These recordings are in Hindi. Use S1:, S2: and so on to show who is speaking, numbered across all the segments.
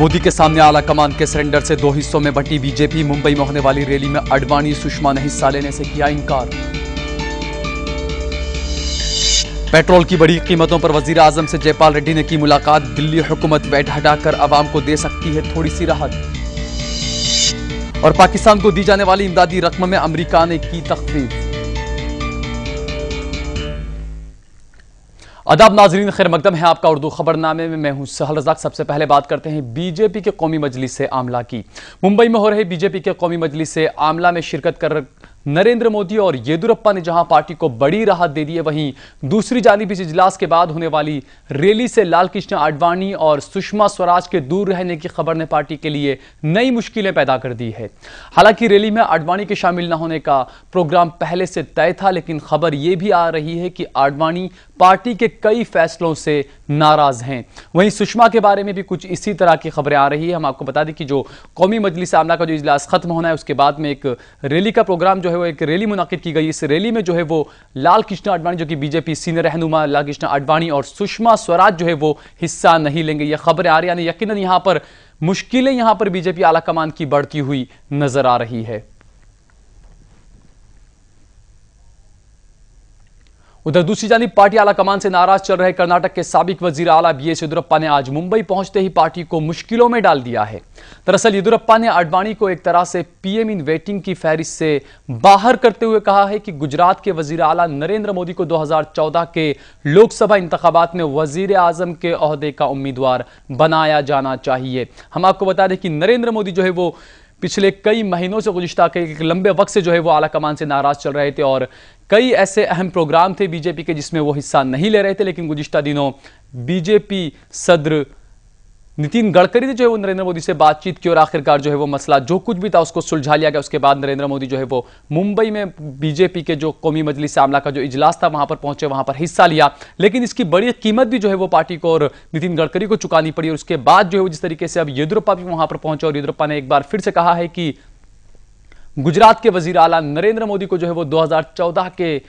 S1: मोदी के सामने आला कमान के सरेंडर से 2 हिस्सों में बंटी बीजेपी। मुंबई में होने वाली रैली में आडवाणी सुषमा ने हिस्सा लेने से किया इनकार। पेट्रोल की बढ़ी कीमतों पर वजीर आजम से जयपाल रेड्डी ने की मुलाकात। दिल्ली हुकूमत वैट हटाकर अवाम को दे सकती है थोड़ी सी राहत। और पाकिस्तान को दी जाने वाली इमदादी रकम में अमेरिका ने की तखफीफ। आदाब नाजरीन, खैर मकदम है आपका उर्दू खबरनामे में। मैं हूं सहल रज़ाक। सबसे पहले बात करते हैं बीजेपी के कौमी मजलिस से आमला की। मुंबई में हो रहे बीजेपी के कौमी मजलिस से आमला में शिरकत कर नरेंद्र मोदी और येदियुरप्पा ने जहां पार्टी को बड़ी राहत दे दी है, वहीं दूसरी जानिब इस इजलास के बाद होने वाली रैली से लालकृष्ण आडवाणी और सुषमा स्वराज के दूर रहने की खबर ने पार्टी के लिए नई मुश्किलें पैदा कर दी है। हालांकि रैली में आडवाणी के शामिल न होने का प्रोग्राम पहले से तय था, लेकिन खबर यह भी आ रही है कि आडवाणी पार्टी के कई फैसलों से नाराज हैं। वहीं सुषमा के बारे में भी कुछ इसी तरह की खबरें आ रही है। हम आपको बता दें कि जो कौमी मजलिस आमला का जो इजलास खत्म होना है, उसके बाद में एक रैली का प्रोग्राम जो है वो एक रैली मुनाकिद की गई। इस रैली में जो है वो लालकृष्ण आडवाणी जो कि बीजेपी सीनियर रहनुमा लालकृष्ण आडवाणी और सुषमा स्वराज जो है वो हिस्सा नहीं लेंगे। यह खबरें आ रही है, यानी यकीनन यहां पर मुश्किलें यहां पर बीजेपी आला कमान की बढ़ती हुई नजर आ रही है। उधर दूसरी जानिब पार्टी आला कमान से नाराज चल रहे कर्नाटक के साबिक वजीर आला बीएस येदियुरप्पा ने आज मुंबई पहुंचते ही पार्टी को मुश्किलों में डाल दिया है। दरअसल येदियुरप्पा ने आडवाणी को एक तरह से पीएम इन वेटिंग की फहरिस्त से बाहर करते हुए कहा है कि गुजरात के वजीर आला नरेंद्र मोदी को 2014 के लोकसभा इंतखाबात में वजीर आजम के ओहदे का उम्मीदवार बनाया जाना चाहिए। हम आपको बता दें कि नरेंद्र मोदी जो है वो पिछले कई महीनों से गुज़िश्ता के एक लंबे वक्त से जो है वो आला कमान से नाराज चल रहे थे और कई ऐसे अहम प्रोग्राम थे बीजेपी के जिसमें वो हिस्सा नहीं ले रहे थे। लेकिन गुज़िश्ता दिनों बीजेपी सदर नितिन गडकरी ने जो है वो नरेंद्र मोदी से बातचीत की और आखिरकार जो है वो मसला जो कुछ भी था उसको सुलझा लिया गया। उसके बाद नरेंद्र मोदी जो है वो मुंबई में बीजेपी के जो कौमी मजलिस आमला का जो इजलास था वहां पर पहुंचे, वहां पर हिस्सा लिया। लेकिन इसकी बड़ी कीमत भी जो है वो पार्टी को और नितिन गडकरी को चुकानी पड़ी। और उसके बाद जो है वो जिस तरीके से अब येदियुरप्पा भी वहां पर पहुंचे और येदियुरप्पा ने एक बार फिर से कहा है कि गुजरात के वजीर आला नरेंद्र मोदी को जो है वो 2014 के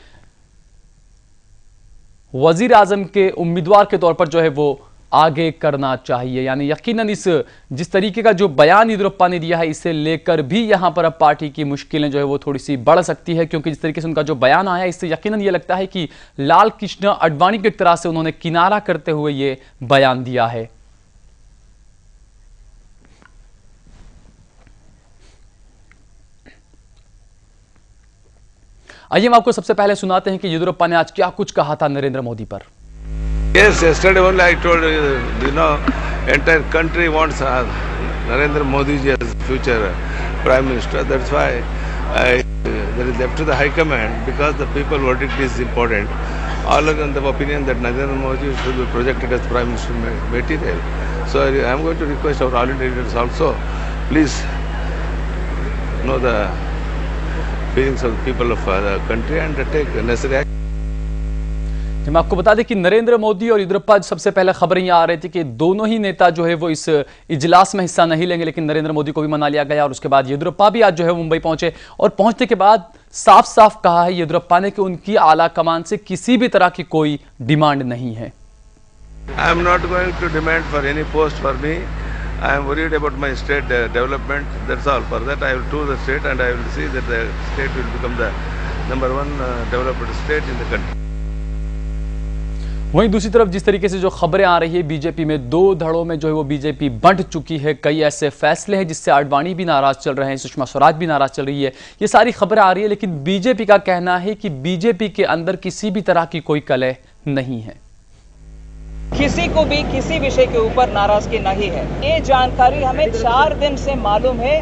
S1: वजीर आजम के उम्मीदवार के तौर पर जो है वो आगे करना चाहिए। यानी यकीनन इस जिस तरीके का जो बयान येदियुरप्पा ने दिया है, इसे लेकर भी यहां पर अब पार्टी की मुश्किलें जो है वो थोड़ी सी बढ़ सकती है, क्योंकि जिस तरीके से उनका जो बयान आया इससे यकीनन ये लगता है कि लालकृष्ण आडवाणी की एक तरह से उन्होंने किनारा करते हुए ये बयान दिया है। आइए हम आपको सबसे पहले सुनाते हैं कि येदियुरप्पा ने आज क्या कुछ कहा था नरेंद्र मोदी पर।
S2: Yes, yesterday only I told entire country wants Narendra Modi ji as future Prime Minister. That's why that is left to the High Command, because the people verdict is important. All are of the opinion that Narendra Modi should be projected as Prime Minister material. So I am going to request our all India leaders also, please know the feelings of the people of the country and take necessary action.
S1: हम आपको बता दें कि नरेंद्र मोदी और येदियुरप्पा सबसे पहले खबरें यहां आ रही थी कि दोनों ही नेता जो है वो इस इजलास में हिस्सा नहीं लेंगे, लेकिन नरेंद्र मोदी को भी मना लिया गया। और उसके बाद येदियुरप्पा भी आज जो है मुंबई पहुंचे और पहुंचने के बाद साफ साफ कहा है येदियुरप्पा ने कि उनकी आला कमान से किसी भी तरह की कोई डिमांड नहीं है।
S2: I am not going to demand for any post for me. I am worried about my state development. That's all. For that I will tour the state and I will see that the state will become the #1 developed state in the country.
S1: वहीं दूसरी तरफ जिस तरीके से जो खबरें आ रही है बीजेपी में 2 धड़ों में जो है वो बीजेपी बंट चुकी है। कई ऐसे फैसले हैं जिससे आडवाणी भी नाराज चल रहे हैं, सुषमा स्वराज भी नाराज चल रही है। ये सारी खबरें आ रही है, लेकिन बीजेपी का कहना है कि बीजेपी के अंदर किसी भी तरह की कोई कलह नहीं है।
S3: किसी को भी किसी विषय के ऊपर नाराजगी नहीं है। ये जानकारी हमें 4 दिन से मालूम है।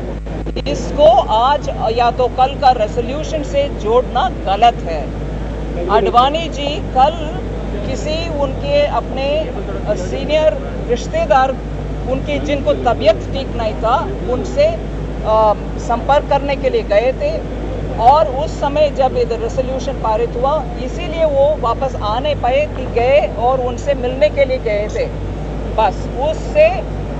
S3: इसको आज या तो कल का रेजोल्यूशन से जोड़ना गलत है। आडवाणी जी कल किसी उनके अपने सीनियर रिश्तेदार उनकी जिनको तबीयत ठीक नहीं था उनसे संपर्क करने के लिए गए थे और उस समय जब रेजोल्यूशन पारित हुआ इसीलिए वो वापस आ नहीं पाए कि गए और उनसे मिलने के लिए गए थे। बस उससे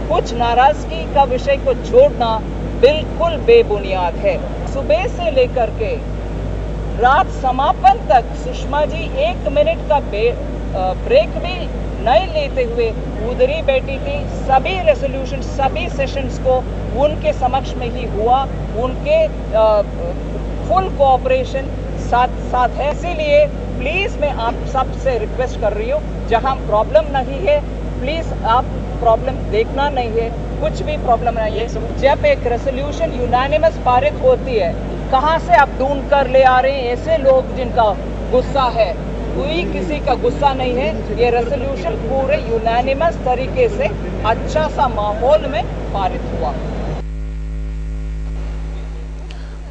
S3: कुछ नाराजगी का विषय को जोड़ना बिल्कुल बेबुनियाद है। सुबह से लेकर के रात समापन तक सुषमा जी 1 मिनट का ब्रेक भी नहीं लेते हुए उधर ही बैठी थी। सभी रेजोल्यूशन, सभी सेशंस को उनके समक्ष में ही हुआ, उनके फुल कोऑपरेशन साथ है। इसीलिए प्लीज मैं आप सबसे रिक्वेस्ट कर रही हूँ, जहाँ प्रॉब्लम नहीं है प्लीज आप प्रॉब्लम देखना नहीं है, कुछ भी प्रॉब्लम नहीं है। जब एक रेजोल्यूशन यूनानिमस पारित होती है, कहाँ से आप ढूंढ कर ले आ रहे हैं ऐसे लोग जिनका गुस्सा है? कोई किसी का गुस्सा नहीं है। ये रेजोल्यूशन पूरे यूनानिमस तरीके से अच्छा सा माहौल में पारित हुआ।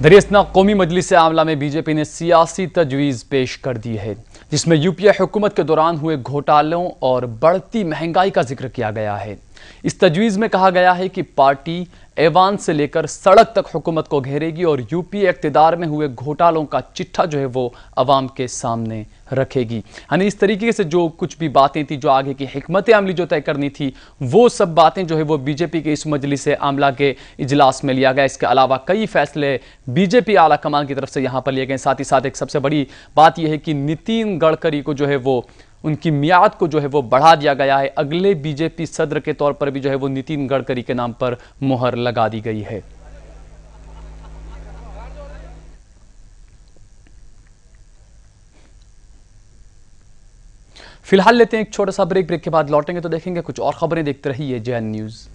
S1: दरियासना कौमी मजलिस आमला में बीजेपी ने सियासी तजवीज़ पेश कर दी है, जिसमें यूपीए हुकूमत के दौरान हुए घोटालों और बढ़ती महंगाई का जिक्र किया गया है। इस तजवीज़ में कहा गया है कि पार्टी ऐवान से लेकर सड़क तक हुकूमत को घेरेगी और यूपीए इक़्तिदार में हुए घोटालों का चिट्ठा जो है वो अवाम के सामने रखेगी। यानी इस तरीके से जो कुछ भी बातें थी, जो आगे की हिकमत अमली जो तय करनी थी, वो सब बातें जो है वो बीजेपी के इस मजलिस आमला के इजलास में लिया गया। इसके अलावा कई फैसले बीजेपी आला कमान की तरफ से यहाँ पर लिए गए। साथ ही साथ एक सबसे बड़ी बात यह है कि नितिन गडकरी को जो है वो उनकी मियाद को जो है वो बढ़ा दिया गया है। अगले बीजेपी सदर के तौर पर भी जो है वो नितिन गडकरी के नाम पर मुहर लगा दी गई है। फिलहाल लेते हैं एक छोटा सा ब्रेक के बाद लौटेंगे तो देखेंगे कुछ और खबरें। देखते रहिए JN न्यूज़।